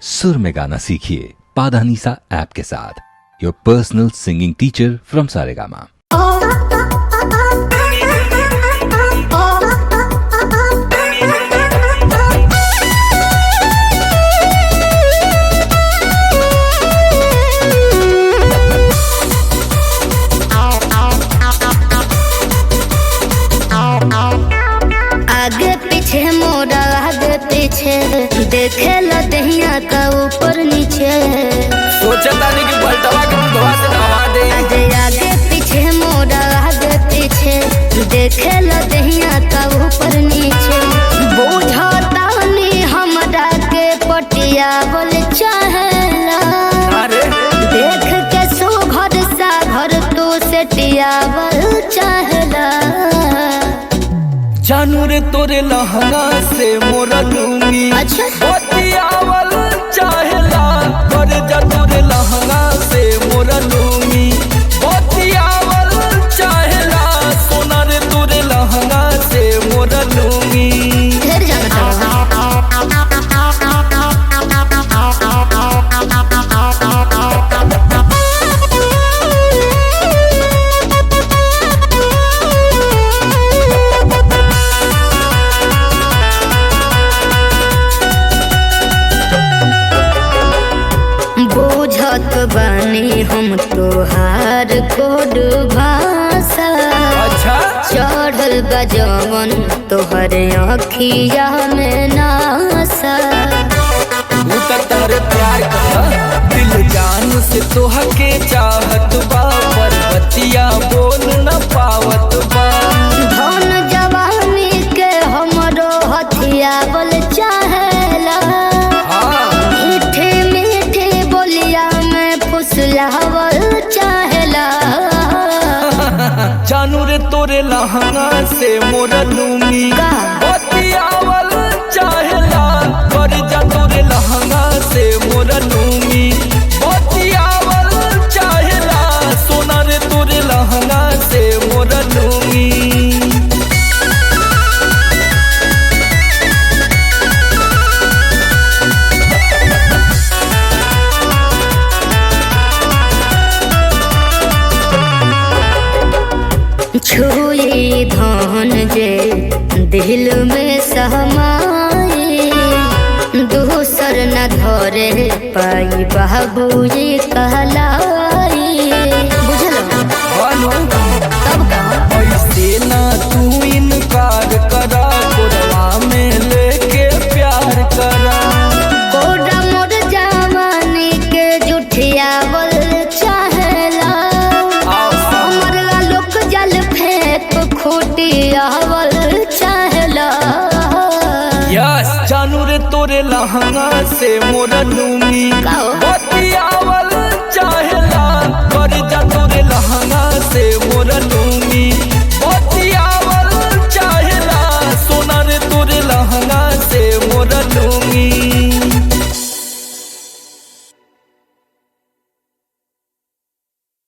सुर में गाना सीखिए पाधानीसा ऐप के साथ। Your personal singing teacher from Saregama. आगे पीछे मोड़ा आगे पीछे देखे लदहिया का ऊपर नीचे सोचता नहीं कि पलटवा के दूधवा से नवा दे। आगे पीछे मोड़ा आगे पीछे देखे लदहिया का ऊपर नीचे बुझता नहीं हमरा के पटिया बोल चाहेला देख के सुघर सा घर तू सेटिया बोल चाहेला जानू रे तोरे लहंगा से मोरा लूंगी अच्छा बतियावल चाहेला कर जा तोरे लहंगा से मोरा लूंगी बतियावल चाहेला सोना रे तोरे लहंगा से मोरा लूंगी। फिर जाना बुझत बानी हम तोहार कोड भाषा अच्छा चढ़ल बजवन तोहर अखिया में नासा तारे प्यार का दिल जान से तोह के चाहत बा पर बतिया बोल न पावत बा धन जवानी के हमरो हथिया बोल चाहेला मीठे मीठे बोलिया में फुसलावल चाहेला जानू रे तोरे लहंगा से मोरा लूंगी का? बतियावल चाहेला कर जा तोरे लहंगा से मोरा लूंगी बतियावल चाहेला सोना रे तोरे लहंगा से मोरा लूंगी। छुई धन जे दिल में सहमाए दूसर न धरे पाई बाबूजी कहलाई बुझल तब का ऐसे ना तू इनकार करा कोरवा में लेके प्यार करा कोडा मोर जवानी के जुठिया बोल चाहेला हमर लोक जल फेंक खूटिया बोल चाहेला यस जानू रे तोरे लहंगा से मोरा लूंगी का हो?